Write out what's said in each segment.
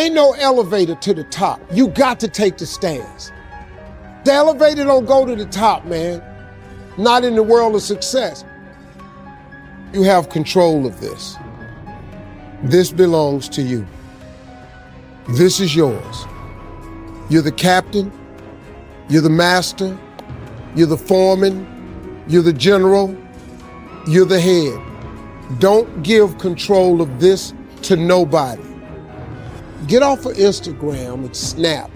Ain't no elevator to the top. You got to take the stairs. The elevator don't go to the top, man. Not in the world of success. You have control of this. This belongs to you. This is yours. You're the captain. You're the master. You're the foreman. You're the general. You're the head. Don't give control of this to nobody. Get off of Instagram and Snap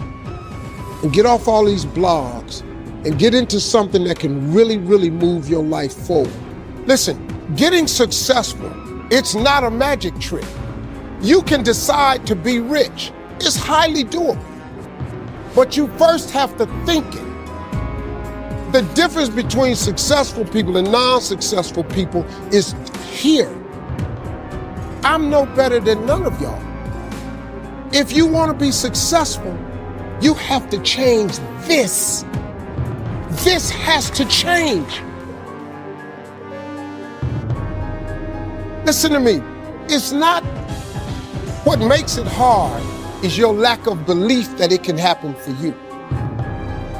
and get off all these blogs and get into something that can really, really move your life forward. Listen, getting successful, it's not a magic trick. You can decide to be rich. It's highly doable. But you first have to think it. The difference between successful people and non-successful people is here. I'm no better than none of y'all. If you want to be successful, you have to change this. This has to change. Listen to me. It's not what makes it hard is your lack of belief that it can happen for you.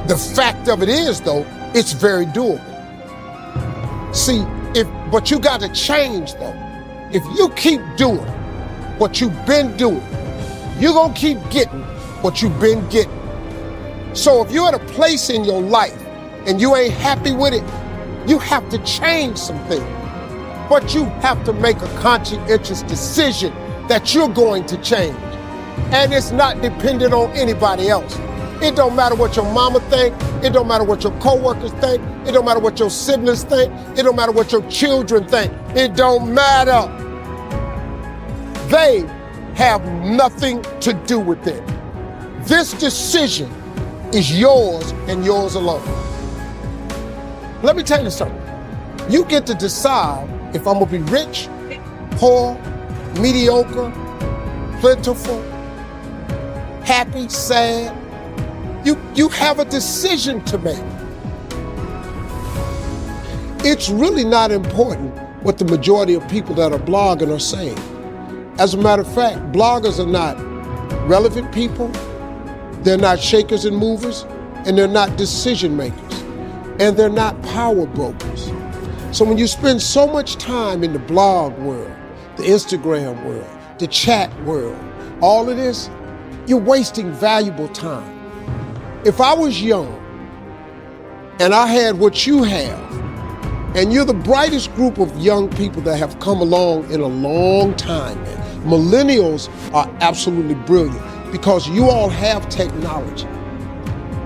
The fact of it is, though, it's very doable. See, but you got to change, though. If you keep doing what you've been doing, you're going to keep getting what you've been getting. So if you're at a place in your life and you ain't happy with it, you have to change something. But you have to make a conscientious decision that you're going to change. And it's not dependent on anybody else. It don't matter what your mama think. It don't matter what your coworkers think. It don't matter what your siblings think. It don't matter what your children think. It don't matter. They have nothing to do with it. This decision is yours and yours alone. Let me tell you something. You get to decide if I'm gonna be rich, poor, mediocre, plentiful, happy, sad. You have a decision to make. It's really not important what the majority of people that are blogging are saying. As a matter of fact, bloggers are not relevant people, they're not shakers and movers, and they're not decision makers, and they're not power brokers. So when you spend so much time in the blog world, the Instagram world, the chat world, all of this, you're wasting valuable time. If I was young and I had what you have, and you're the brightest group of young people that have come along in a long time, man. Millennials are absolutely brilliant because you all have technology.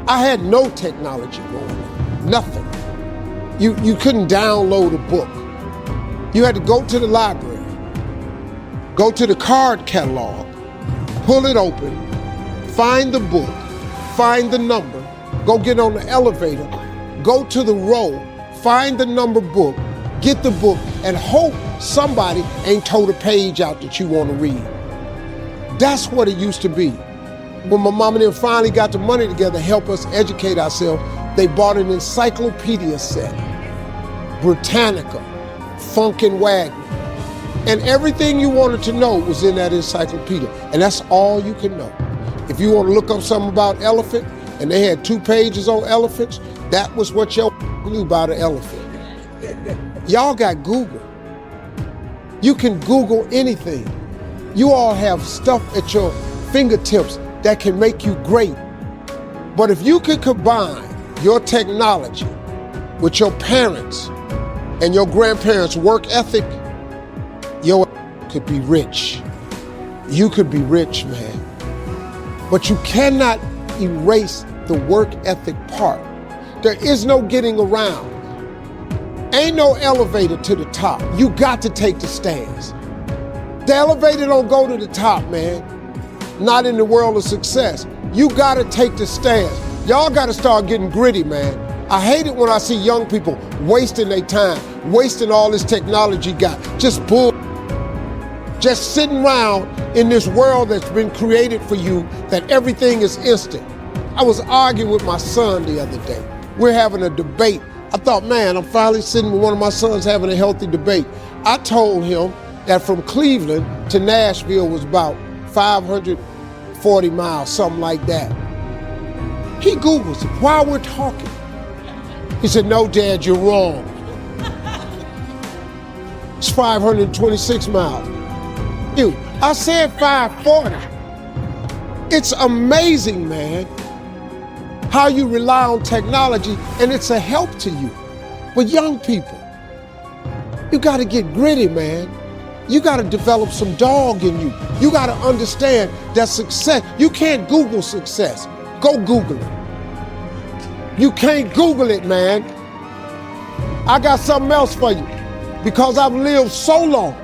I had no technology going on, nothing. You couldn't download a book. You had to go to the library, go to the card catalog, pull it open, find the book, find the number, go get on the elevator, go to the row, find the number book, get the book, and hope somebody ain't told a page out that you want to read. That's what it used to be. When my mom and them finally got the money together to help us educate ourselves, they bought an encyclopedia set, Britannica, Funkin' Wagner, and everything you wanted to know was in that encyclopedia, and that's all you can know. If you want to look up something about elephant, and they had 2 pages on elephants, that was what your knew about an elephant. Y'all got Google. You can Google anything. You all have stuff at your fingertips that can make you great. But if you could combine your technology with your parents and your grandparents' work ethic, your could be rich. You could be rich, man. But you cannot erase the work ethic part. There is no getting around. Ain't no elevator to the top. You got to take the stairs. The elevator don't go to the top, man. Not in the world of success. You got to take the stairs. Y'all got to start getting gritty, man. I hate it when I see young people wasting their time, wasting all this technology got, just bull, just sitting around in this world that's been created for you that everything is instant. I was arguing with my son the other day. We're having a debate. I thought, man, I'm finally sitting with one of my sons having a healthy debate. I told him that from Cleveland to Nashville was about 550 40 miles, something like that. He Googles it while we're talking. He said, no, Dad, you're wrong. It's 526 miles. I said 540. It's amazing, man, how you rely on technology and it's a help to you. But young people, you gotta get gritty, man. You gotta develop some dog in you. You gotta understand that success, you can't Google success. Go Google it. You can't Google it, man. I got something else for you. Because I've lived so long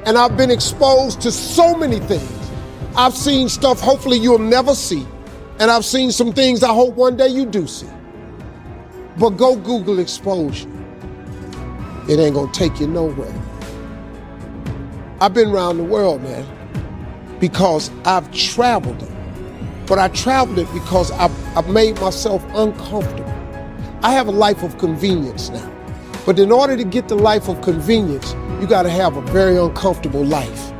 and I've been exposed to so many things. I've seen stuff hopefully you'll never see. And I've seen some things I hope one day you do see. But go Google exposure. It ain't gonna take you nowhere. I've been around the world, man, because I've traveled it. But I traveled it because I've made myself uncomfortable. I have a life of convenience now. But in order to get the life of convenience, you gotta have a very uncomfortable life.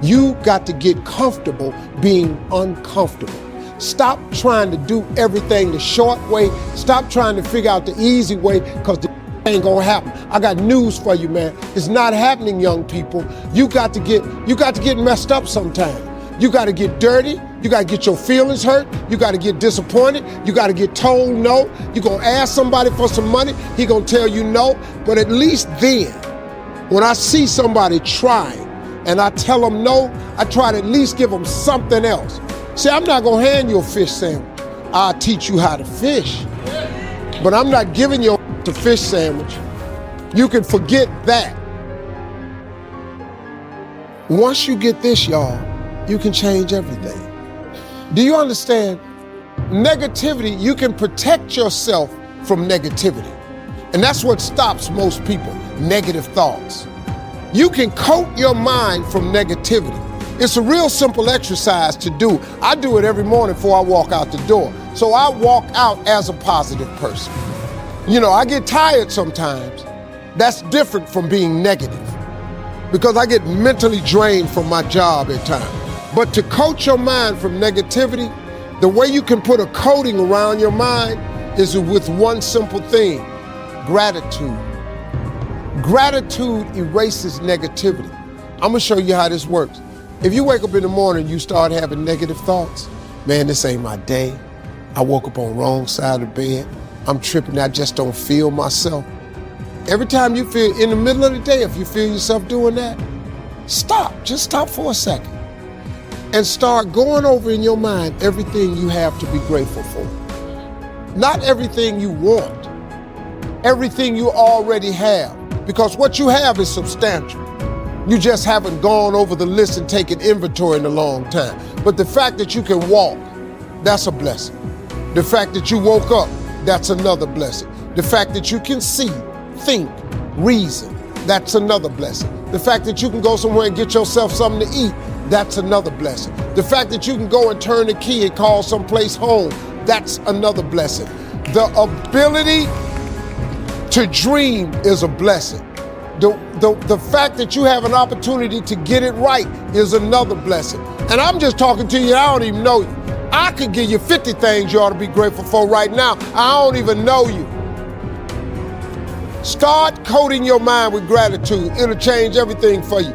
You got to get comfortable being uncomfortable. Stop trying to do everything the short way. Stop trying to figure out the easy way, because the ain't gonna happen. I got news for you, man. It's not happening, young people. You got to get messed up sometime. You got to get dirty. You got to get your feelings hurt. You got to get disappointed. You got to get told no. You're going to ask somebody for some money. He going to tell you no. But at least then, when I see somebody trying and I tell them no, I try to at least give them something else. See, I'm not going to hand you a fish sandwich. I'll teach you how to fish. But I'm not giving you a fish sandwich. You can forget that. Once you get this, y'all, you can change everything. Do you understand? Negativity, you can protect yourself from negativity. And that's what stops most people, negative thoughts. You can coat your mind from negativity. It's a real simple exercise to do. I do it every morning before I walk out the door. So I walk out as a positive person. You know, I get tired sometimes. That's different from being negative, because I get mentally drained from my job at times. But to coat your mind from negativity, the way you can put a coating around your mind is with one simple thing: gratitude. Gratitude erases negativity. I'm gonna show you how this works. If you wake up in the morning and you start having negative thoughts, man, this ain't my day. I woke up on the wrong side of the bed. I'm tripping, I just don't feel myself. Every time you feel, in the middle of the day, if you feel yourself doing that, stop, just stop for a second. And start going over in your mind everything you have to be grateful for. Not everything you want, everything you already have, because what you have is substantial. You just haven't gone over the list and taken inventory in a long time. But the fact that you can walk, that's a blessing. The fact that you woke up, that's another blessing. The fact that you can see, think, reason, that's another blessing. The fact that you can go somewhere and get yourself something to eat, that's another blessing. The fact that you can go and turn the key and call someplace home, that's another blessing. The ability to dream is a blessing. The fact that you have an opportunity to get it right is another blessing. And I'm just talking to you, I don't even know you. I could give you 50 things you ought to be grateful for right now. I don't even know you. Start coating your mind with gratitude. It'll change everything for you.